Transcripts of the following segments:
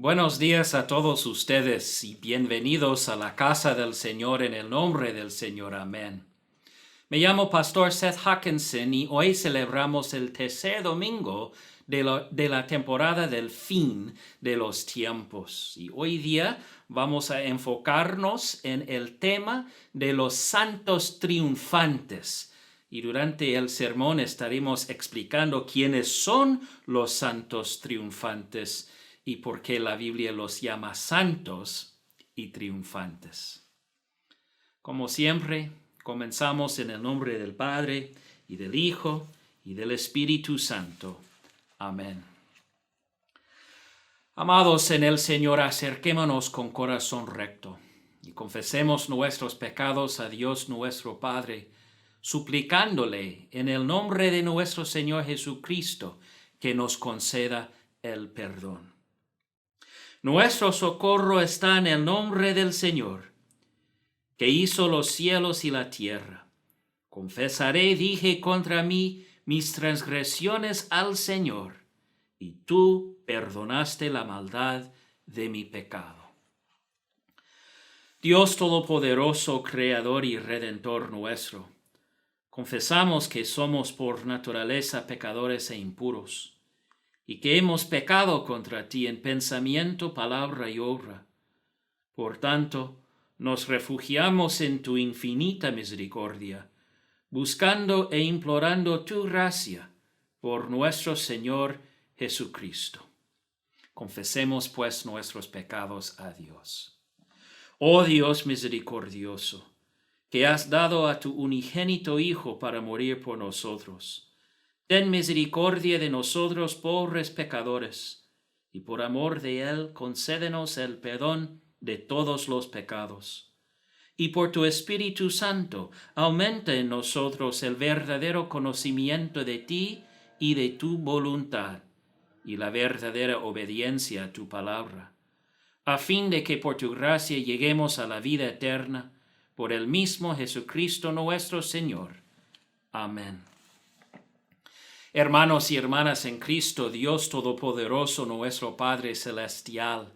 Buenos días a todos ustedes y bienvenidos a la casa del Señor en el nombre del Señor. Amén. Me llamo Pastor Seth Hawkinson y hoy celebramos el tercer domingo de la temporada del fin de los tiempos. Y hoy día vamos a enfocarnos en el tema de los santos triunfantes. Y durante el sermón estaremos explicando quiénes son los santos triunfantes y por qué la Biblia los llama santos y triunfantes. Como siempre, comenzamos en el nombre del Padre, y del Hijo, y del Espíritu Santo. Amén. Amados en el Señor, acerquémonos con corazón recto, y confesemos nuestros pecados a Dios nuestro Padre, suplicándole en el nombre de nuestro Señor Jesucristo, que nos conceda el perdón. Nuestro socorro está en el nombre del Señor, que hizo los cielos y la tierra. Confesaré, dije contra mí, mis transgresiones al Señor, y tú perdonaste la maldad de mi pecado. Dios Todopoderoso, Creador y Redentor nuestro, confesamos que somos por naturaleza pecadores e impuros, y que hemos pecado contra ti en pensamiento, palabra y obra. Por tanto, nos refugiamos en tu infinita misericordia, buscando e implorando tu gracia por nuestro Señor Jesucristo. Confesemos pues nuestros pecados a Dios. Oh Dios misericordioso, que has dado a tu unigénito Hijo para morir por nosotros, ten misericordia de nosotros, pobres pecadores, y por amor de Él concédenos el perdón de todos los pecados. Y por tu Espíritu Santo, aumenta en nosotros el verdadero conocimiento de ti y de tu voluntad, y la verdadera obediencia a tu palabra, a fin de que por tu gracia lleguemos a la vida eterna, por el mismo Jesucristo nuestro Señor. Amén. Hermanos y hermanas en Cristo, Dios Todopoderoso, nuestro Padre Celestial,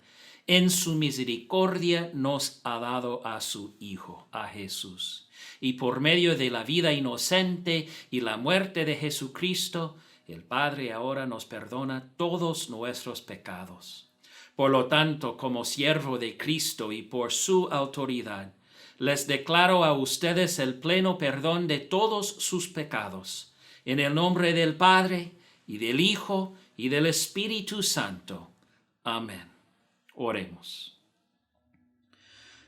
en su misericordia nos ha dado a su Hijo, a Jesús. Y por medio de la vida inocente y la muerte de Jesucristo, el Padre ahora nos perdona todos nuestros pecados. Por lo tanto, como siervo de Cristo y por su autoridad, les declaro a ustedes el pleno perdón de todos sus pecados. En el nombre del Padre, y del Hijo, y del Espíritu Santo. Amén. Oremos.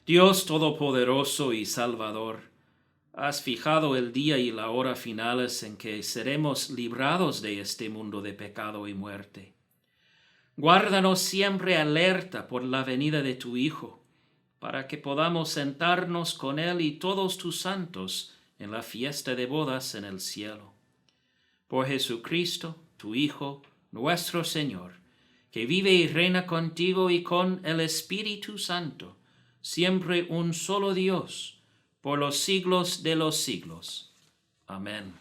Dios Todopoderoso y Salvador, has fijado el día y la hora finales en que seremos librados de este mundo de pecado y muerte. Guárdanos siempre alerta por la venida de tu Hijo, para que podamos sentarnos con Él y todos tus santos en la fiesta de bodas en el cielo. Por Jesucristo, tu Hijo, nuestro Señor, que vive y reina contigo y con el Espíritu Santo, siempre un solo Dios, por los siglos de los siglos. Amén.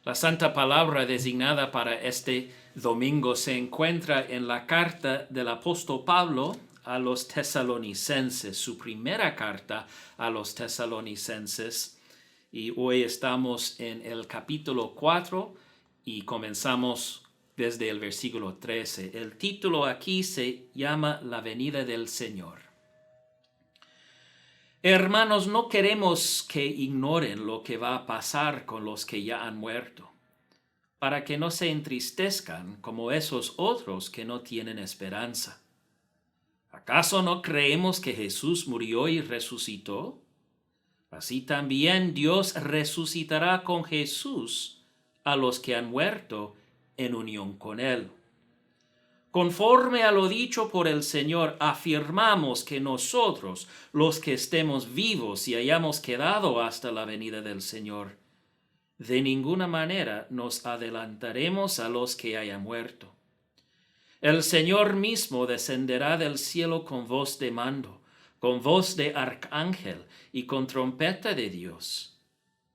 La santa palabra designada para este domingo se encuentra en la carta del apóstol Pablo a los tesalonicenses, su primera carta a los tesalonicenses. Y hoy estamos en el capítulo 4 y comenzamos desde el versículo 13. El título aquí se llama La venida del Señor. Hermanos, no queremos que ignoren lo que va a pasar con los que ya han muerto, para que no se entristezcan como esos otros que no tienen esperanza. ¿Acaso no creemos que Jesús murió y resucitó? Así también Dios resucitará con Jesús a los que han muerto en unión con Él. Conforme a lo dicho por el Señor, afirmamos que nosotros, los que estemos vivos y hayamos quedado hasta la venida del Señor, de ninguna manera nos adelantaremos a los que hayan muerto. El Señor mismo descenderá del cielo con voz de mando, con voz de arcángel y con trompeta de Dios,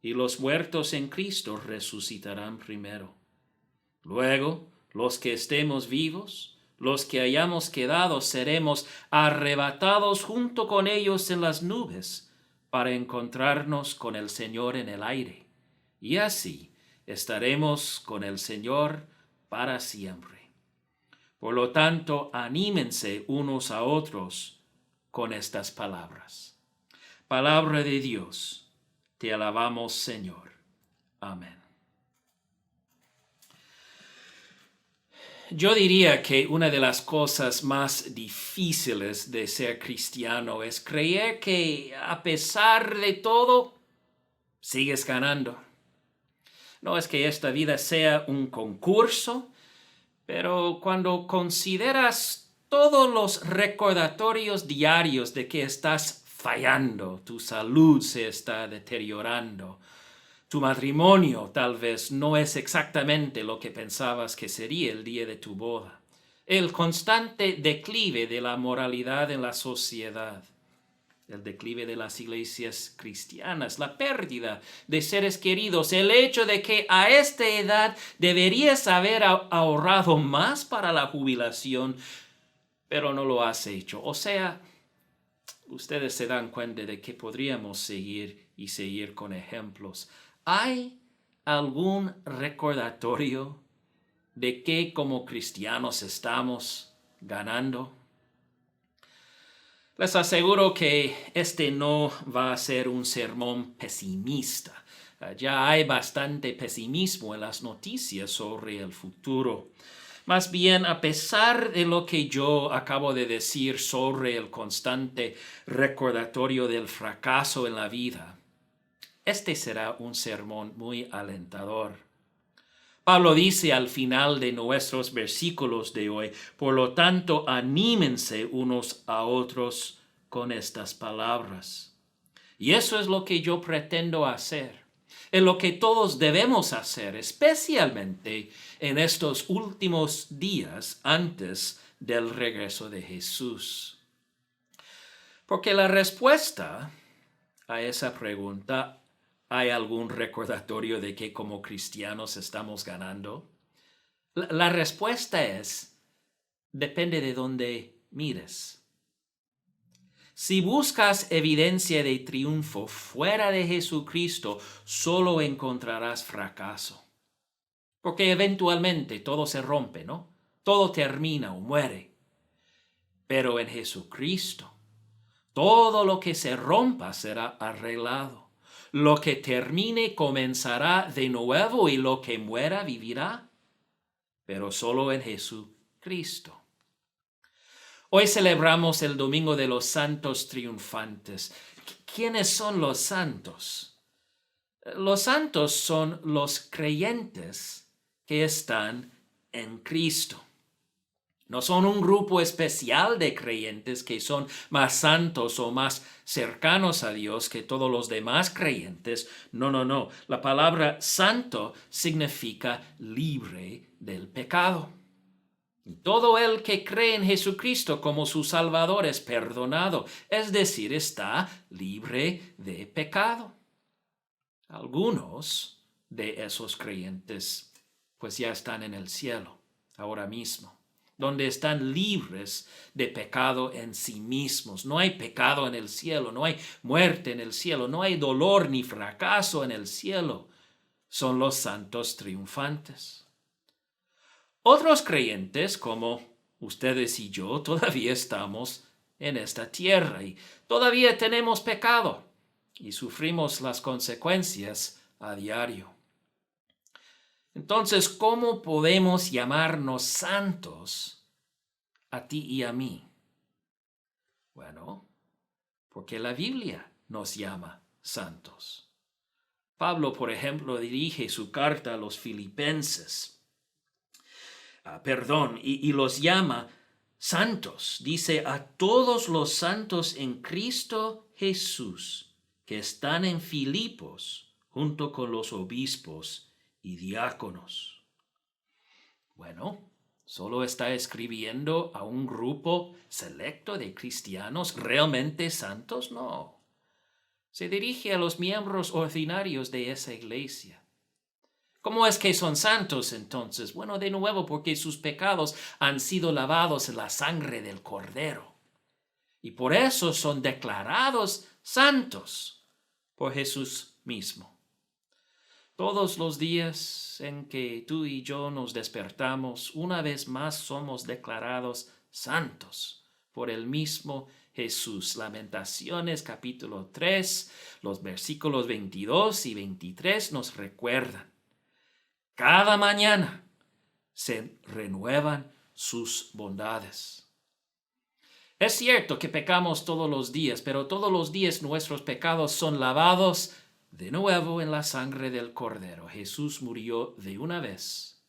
y los muertos en Cristo resucitarán primero. Luego, los que estemos vivos, los que hayamos quedado seremos arrebatados junto con ellos en las nubes para encontrarnos con el Señor en el aire. Y así estaremos con el Señor para siempre. Por lo tanto, anímense unos a otros con estas palabras. Palabra de Dios, te alabamos, Señor. Amén. Yo diría que una de las cosas más difíciles de ser cristiano es creer que a pesar de todo, sigues ganando. No es que esta vida sea un concurso, pero cuando consideras todos los recordatorios diarios de que estás fallando, tu salud se está deteriorando, tu matrimonio tal vez no es exactamente lo que pensabas que sería el día de tu boda, el constante declive de la moralidad en la sociedad, el declive de las iglesias cristianas, la pérdida de seres queridos, el hecho de que a esta edad deberías haber ahorrado más para la jubilación, pero no lo has hecho. O sea, ustedes se dan cuenta de que podríamos seguir y seguir con ejemplos. ¿Hay algún recordatorio de que como cristianos estamos ganando? Les aseguro que este no va a ser un sermón pesimista. Ya hay bastante pesimismo en las noticias sobre el futuro. Más bien, a pesar de lo que yo acabo de decir sobre el constante recordatorio del fracaso en la vida, este será un sermón muy alentador. Pablo dice al final de nuestros versículos de hoy, por lo tanto, anímense unos a otros con estas palabras. Y eso es lo que yo pretendo hacer. Es lo que todos debemos hacer, especialmente en estos últimos días antes del regreso de Jesús. Porque la respuesta a esa pregunta, ¿hay algún recordatorio de que como cristianos estamos ganando? La respuesta es, depende de dónde mires. Si buscas evidencia de triunfo fuera de Jesucristo, solo encontrarás fracaso. Porque eventualmente todo se rompe, ¿no? Todo termina o muere. Pero en Jesucristo, todo lo que se rompa será arreglado. Lo que termine comenzará de nuevo y lo que muera vivirá. Pero solo en Jesucristo. Hoy celebramos el Domingo de los Santos Triunfantes. ¿Quiénes son los santos? Los santos son los creyentes que están en Cristo. No son un grupo especial de creyentes que son más santos o más cercanos a Dios que todos los demás creyentes. No. La palabra santo significa libre del pecado. Todo el que cree en Jesucristo como su Salvador es perdonado, es decir, está libre de pecado. Algunos de esos creyentes pues ya están en el cielo ahora mismo, donde están libres de pecado en sí mismos. No hay pecado en el cielo, no hay muerte en el cielo, no hay dolor ni fracaso en el cielo. Son los santos triunfantes. Otros creyentes, como ustedes y yo, todavía estamos en esta tierra y todavía tenemos pecado y sufrimos las consecuencias a diario. Entonces, ¿cómo podemos llamarnos santos a ti y a mí? Bueno, porque la Biblia nos llama santos. Pablo, por ejemplo, dirige su carta a los filipenses. Y los llama santos. Dice a todos los santos en Cristo Jesús que están en Filipos junto con los obispos y diáconos. Bueno, ¿solo está escribiendo a un grupo selecto de cristianos realmente santos? No. Se dirige a los miembros ordinarios de esa iglesia. ¿Cómo es que son santos entonces? Bueno, de nuevo, porque sus pecados han sido lavados en la sangre del Cordero. Y por eso son declarados santos por Jesús mismo. Todos los días en que tú y yo nos despertamos, una vez más somos declarados santos por el mismo Jesús. Lamentaciones capítulo 3, los versículos 22 y 23 nos recuerdan. Cada mañana se renuevan sus bondades. Es cierto que pecamos todos los días, pero todos los días nuestros pecados son lavados de nuevo en la sangre del Cordero. Jesús murió de una vez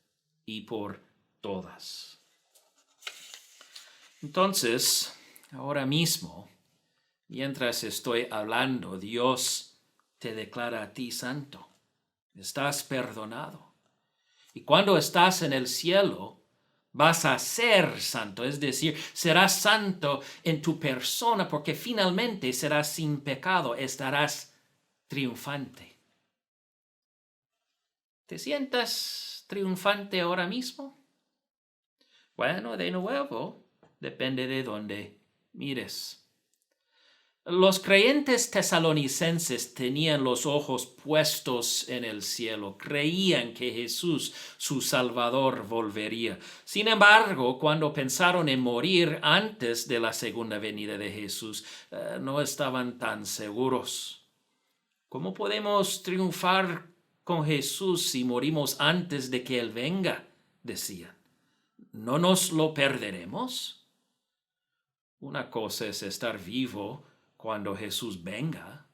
y por todas. Entonces, ahora mismo, mientras estoy hablando, Dios te declara a ti santo. Estás perdonado. Y cuando estás en el cielo, vas a ser santo, es decir, serás santo en tu persona porque finalmente serás sin pecado, estarás triunfante. ¿Te sientas triunfante ahora mismo? Bueno, de nuevo, depende de dónde mires. Los creyentes tesalonicenses tenían los ojos puestos en el cielo, creían que Jesús, su Salvador, volvería. Sin embargo, cuando pensaron en morir antes de la segunda venida de Jesús, no estaban tan seguros. ¿Cómo podemos triunfar con Jesús si morimos antes de que Él venga? Decían. ¿No nos lo perderemos? Una cosa es estar vivo cuando Jesús venga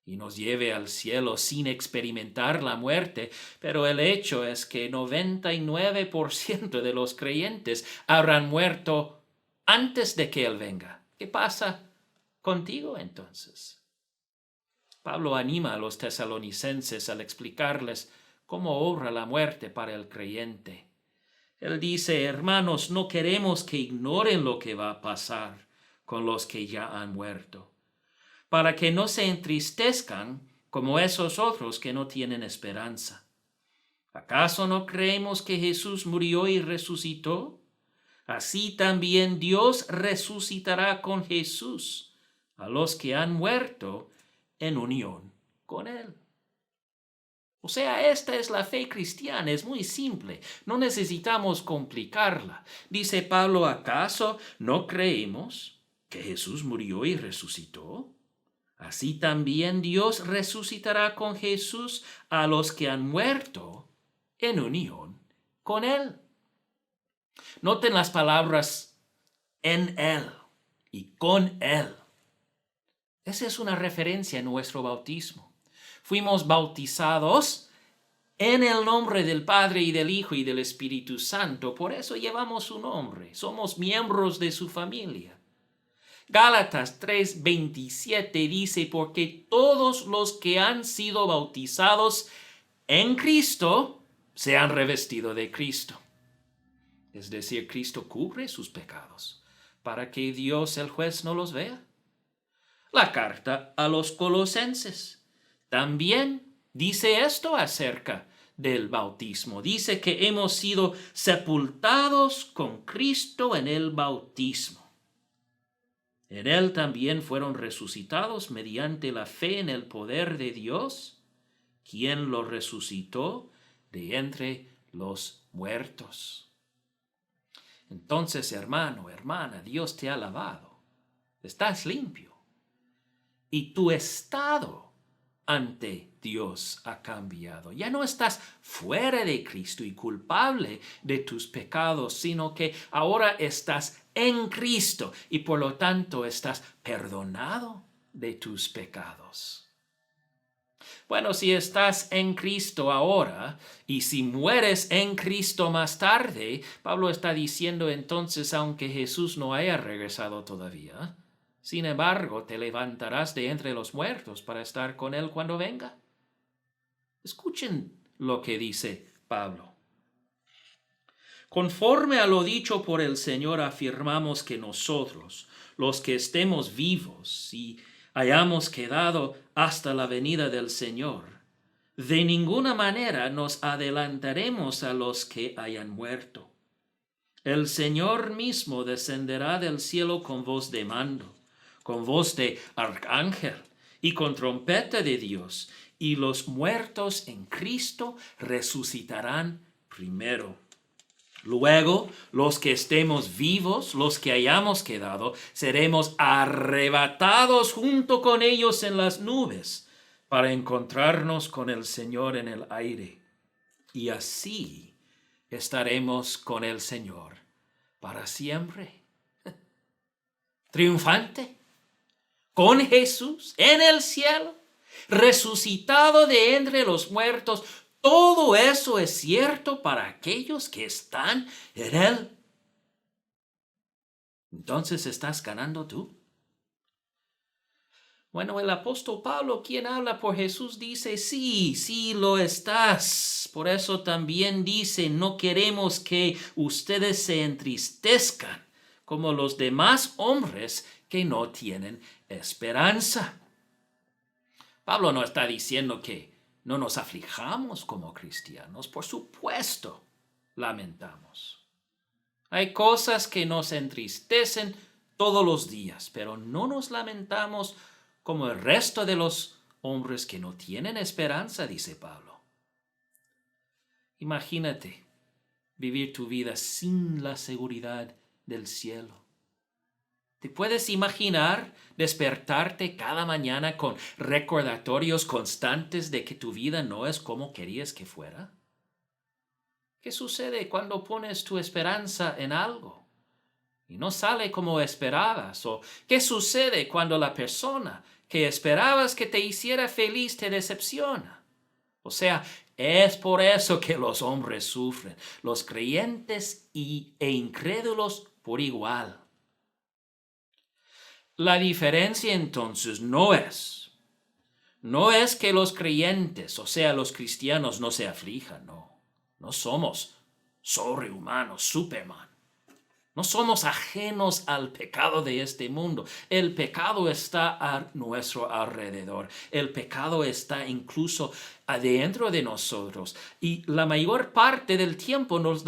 y nos lleve al cielo sin experimentar la muerte, pero el hecho es que 99% de los creyentes habrán muerto antes de que Él venga. ¿Qué pasa contigo entonces? Pablo anima a los tesalonicenses al explicarles cómo obra la muerte para el creyente. Él dice, hermanos, no queremos que ignoren lo que va a pasar con los que ya han muerto, para que no se entristezcan como esos otros que no tienen esperanza. ¿Acaso no creemos que Jesús murió y resucitó? Así también Dios resucitará con Jesús a los que han muerto en unión con Él. O sea, esta es la fe cristiana, es muy simple, no necesitamos complicarla. Dice Pablo, ¿acaso no creemos que Jesús murió y resucitó? Así también Dios resucitará con Jesús a los que han muerto en unión con Él. Noten las palabras en Él y con Él. Esa es una referencia a nuestro bautismo. Fuimos bautizados en el nombre del Padre y del Hijo y del Espíritu Santo. Por eso llevamos su nombre. Somos miembros de su familia. Gálatas 3:27 dice, porque todos los que han sido bautizados en Cristo se han revestido de Cristo. Es decir, Cristo cubre sus pecados para que Dios el juez no los vea. La carta a los Colosenses también dice esto acerca del bautismo. Dice que hemos sido sepultados con Cristo en el bautismo. En Él también fueron resucitados mediante la fe en el poder de Dios, quien lo resucitó de entre los muertos. Entonces, hermano, hermana, Dios te ha lavado. Estás limpio. Y tu estado ante Dios ha cambiado. Ya no estás fuera de Cristo y culpable de tus pecados, sino que ahora estás en Cristo y por lo tanto estás perdonado de tus pecados. Bueno, si estás en Cristo ahora y si mueres en Cristo más tarde, Pablo está diciendo entonces, aunque Jesús no haya regresado todavía, sin embargo, te levantarás de entre los muertos para estar con Él cuando venga. Escuchen lo que dice Pablo. Conforme a lo dicho por el Señor, afirmamos que nosotros, los que estemos vivos y hayamos quedado hasta la venida del Señor, De ninguna manera nos adelantaremos a los que hayan muerto. El Señor mismo descenderá del cielo con voz de mando, con voz de arcángel y con trompeta de Dios, y los muertos en Cristo resucitarán primero. Luego, los que estemos vivos, los que hayamos quedado, seremos arrebatados junto con ellos en las nubes para encontrarnos con el Señor en el aire. Y así estaremos con el Señor para siempre. Triunfante, con Jesús en el cielo, resucitado de entre los muertos. Todo eso es cierto para aquellos que están en Él. Entonces, ¿estás ganando tú? Bueno, el apóstol Pablo, quien habla por Jesús, dice, sí lo estás. Por eso también dice, no queremos que ustedes se entristezcan como los demás hombres que no tienen esperanza. Pablo no está diciendo que no nos aflijamos como cristianos. Por supuesto, lamentamos. Hay cosas que nos entristecen todos los días, pero no nos lamentamos como el resto de los hombres que no tienen esperanza, dice Pablo. Imagínate vivir tu vida sin la seguridad del cielo. ¿Te puedes imaginar despertarte cada mañana con recordatorios constantes de que tu vida no es como querías que fuera? ¿Qué sucede cuando pones tu esperanza en algo y no sale como esperabas? ¿O qué sucede cuando la persona que esperabas que te hiciera feliz te decepciona? O sea, es por eso que los hombres sufren, los creyentes e incrédulos por igual. La diferencia entonces no es que los creyentes, o sea, los cristianos, no se aflijan, no somos sobrehumanos, Superman. No somos ajenos al pecado de este mundo. El pecado está a nuestro alrededor. El pecado está incluso adentro de nosotros. Y la mayor parte del tiempo nos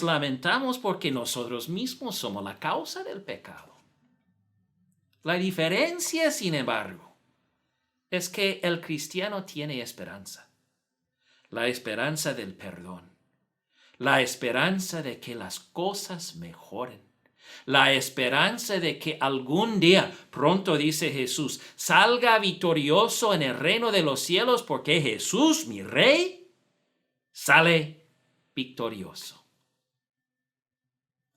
lamentamos porque nosotros mismos somos la causa del pecado. La diferencia, sin embargo, es que el cristiano tiene esperanza. La esperanza del perdón. La esperanza de que las cosas mejoren. La esperanza de que algún día, pronto dice Jesús, salga victorioso en el reino de los cielos porque Jesús, mi rey, sale victorioso.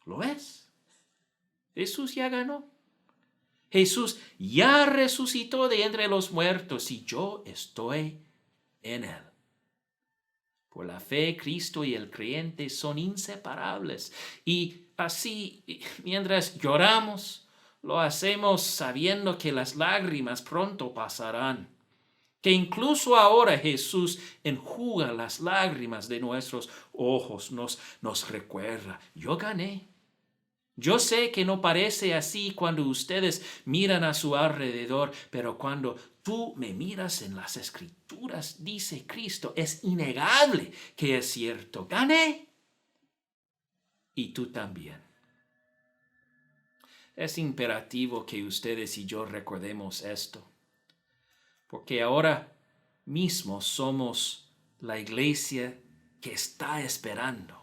¿Lo ves? Jesús ya ganó. Jesús ya resucitó de entre los muertos y yo estoy en Él. Por la fe, Cristo y el creyente son inseparables. Y así, mientras lloramos, lo hacemos sabiendo que las lágrimas pronto pasarán. Que incluso ahora Jesús enjuga las lágrimas de nuestros ojos, nos recuerda, yo gané. Yo sé que no parece así cuando ustedes miran a su alrededor, pero cuando tú me miras en las Escrituras, dice Cristo, es innegable que es cierto. Gané. Y tú también. Es imperativo que ustedes y yo recordemos esto, porque ahora mismo somos la iglesia que está esperando.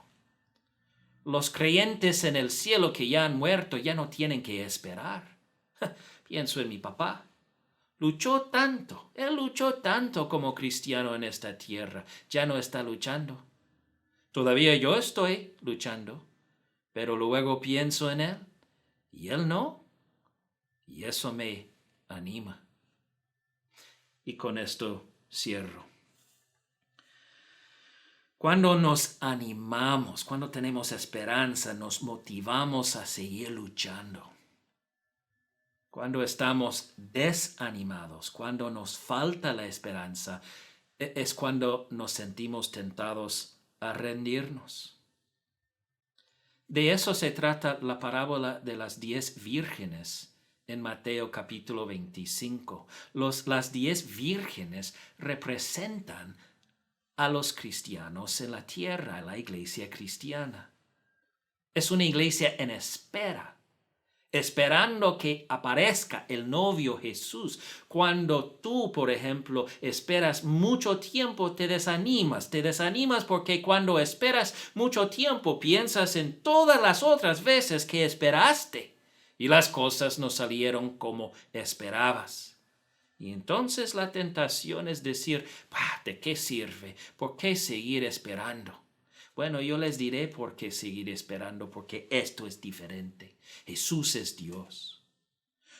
Los creyentes en el cielo que ya han muerto ya no tienen que esperar. Pienso en mi papá. Él luchó tanto como cristiano en esta tierra. Ya no está luchando. Todavía yo estoy luchando, pero luego pienso en él y él no. Y eso me anima. Y con esto cierro. Cuando nos animamos, cuando tenemos esperanza, nos motivamos a seguir luchando. Cuando estamos desanimados, cuando nos falta la esperanza, es cuando nos sentimos tentados a rendirnos. De eso se trata la parábola de las 10 vírgenes en Mateo capítulo 25. Las 10 vírgenes representan a los cristianos en la tierra, la iglesia cristiana. Es una iglesia en espera, esperando que aparezca el novio Jesús. Cuando tú, por ejemplo, esperas mucho tiempo, te desanimas. Te desanimas porque cuando esperas mucho tiempo, piensas en todas las otras veces que esperaste y las cosas no salieron como esperabas. Y entonces la tentación es decir, ¿de qué sirve? ¿Por qué seguir esperando? Bueno, yo les diré por qué seguir esperando, porque esto es diferente. Jesús es Dios.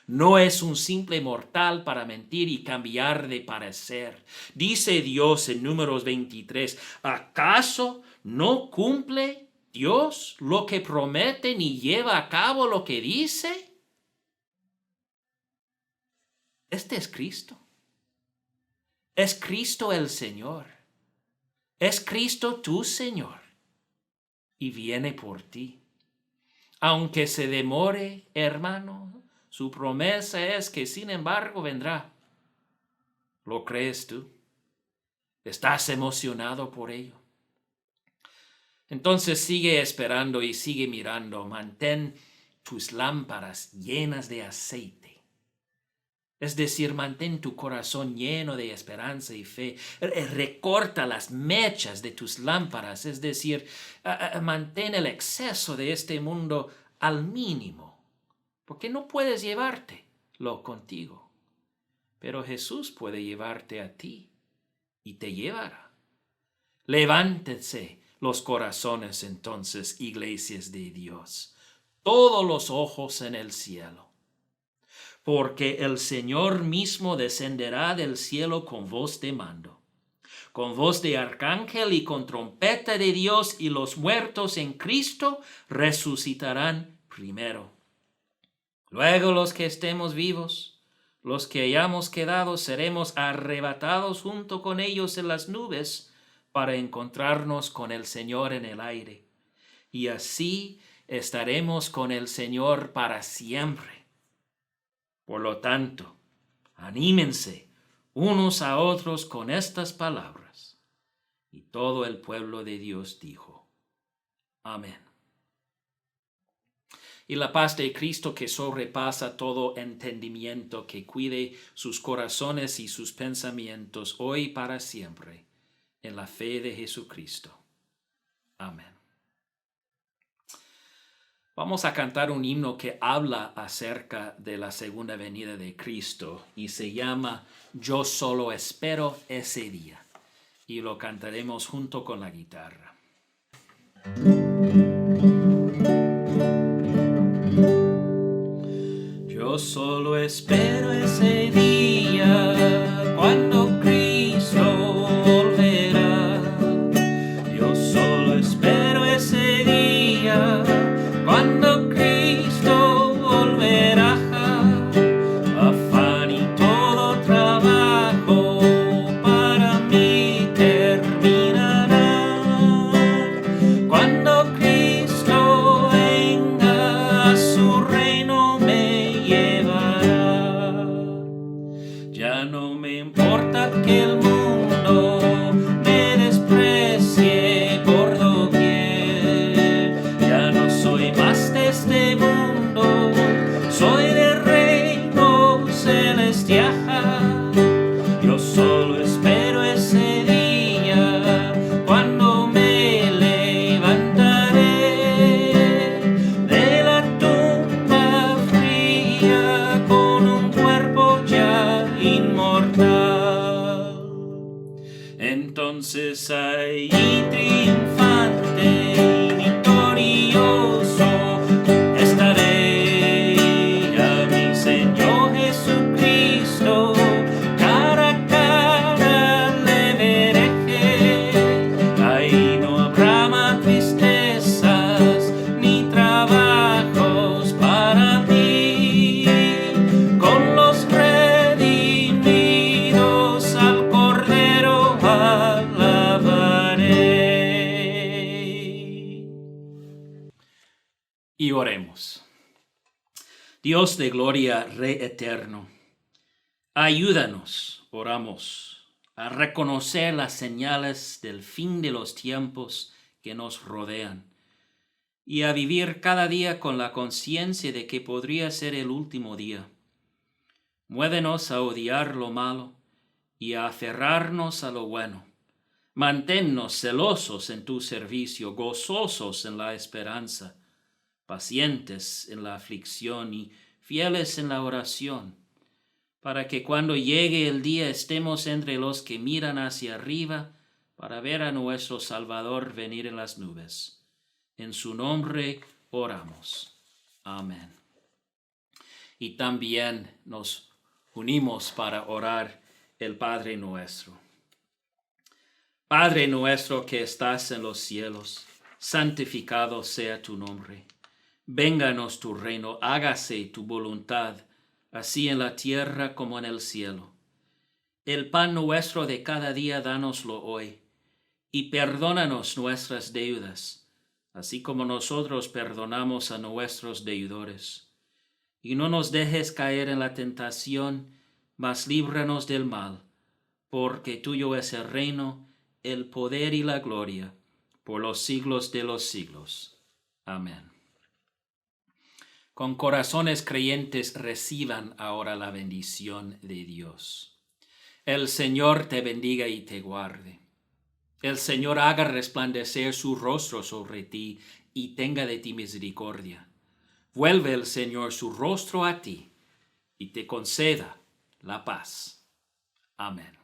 No es un simple mortal para mentir y cambiar de parecer. Dice Dios en Números 23, ¿acaso no cumple Dios lo que promete ni lleva a cabo lo que dice? Este es Cristo. Es Cristo el Señor. Es Cristo tu Señor. Y viene por ti. Aunque se demore, hermano, su promesa es que sin embargo vendrá. ¿Lo crees tú? ¿Estás emocionado por ello? Entonces sigue esperando y sigue mirando. Mantén tus lámparas llenas de aceite. Es decir, mantén tu corazón lleno de esperanza y fe. Recorta las mechas de tus lámparas. Es decir, mantén el exceso de este mundo al mínimo. Porque no puedes llevártelo contigo. Pero Jesús puede llevarte a ti y te llevará. Levántense los corazones entonces, iglesias de Dios. Todos los ojos en el cielo. Porque el Señor mismo descenderá del cielo con voz de mando, con voz de arcángel y con trompeta de Dios, y los muertos en Cristo resucitarán primero. Luego los que estemos vivos, los que hayamos quedado, seremos arrebatados junto con ellos en las nubes para encontrarnos con el Señor en el aire. Y así estaremos con el Señor para siempre. Por lo tanto, anímense unos a otros con estas palabras. Y todo el pueblo de Dios dijo, amén. Y la paz de Cristo, que sobrepasa todo entendimiento, que cuide sus corazones y sus pensamientos hoy y para siempre, en la fe de Jesucristo. Amén. Vamos a cantar un himno que habla acerca de la segunda venida de Cristo y se llama Yo solo espero ese día. Y lo cantaremos junto con la guitarra. Yo solo espero ese día cuando Cristo volverá. Yo solo espero ese día cuando Cristo volverá. Afán y todo trabajo para mí terminará. Cuando Cristo venga, a su reino me llevará. Ya no me importa que el mundo me desprecie por doquier. Ya no soy más de este mundo, soy del reino celestial. Yo solo espero ese día cuando me levantaré de la tumba fría con un cuerpo ya inmortal. Entonces ahí triunfante y victorioso estaré a mi Señor Jesucristo, cara a cara le veré. Ahí no habrá más tristezas ni trabajos para mí. Con los redimidos al Cordero alabaré. Y oremos. Dios de gloria, Rey eterno, ayúdanos, oramos, a reconocer las señales del fin de los tiempos que nos rodean y a vivir cada día con la conciencia de que podría ser el último día. Muévenos a odiar lo malo y a aferrarnos a lo bueno. Manténnos celosos en tu servicio, gozosos en la esperanza, pacientes en la aflicción y fieles en la oración, para que cuando llegue el día estemos entre los que miran hacia arriba para ver a nuestro Salvador venir en las nubes. En su nombre oramos. Amén. Y también nos unimos para orar el Padre nuestro. Padre nuestro que estás en los cielos, santificado sea tu nombre. Vénganos tu reino, hágase tu voluntad, así en la tierra como en el cielo. El pan nuestro de cada día dánoslo hoy, y perdónanos nuestras deudas, así como nosotros perdonamos a nuestros deudores. Y no nos dejes caer en la tentación, mas líbranos del mal, porque tuyo es el reino, el poder y la gloria, por los siglos de los siglos. Amén. Con corazones creyentes reciban ahora la bendición de Dios. El Señor te bendiga y te guarde. El Señor haga resplandecer su rostro sobre ti y tenga de ti misericordia. Vuelve el Señor su rostro a ti y te conceda la paz. Amén.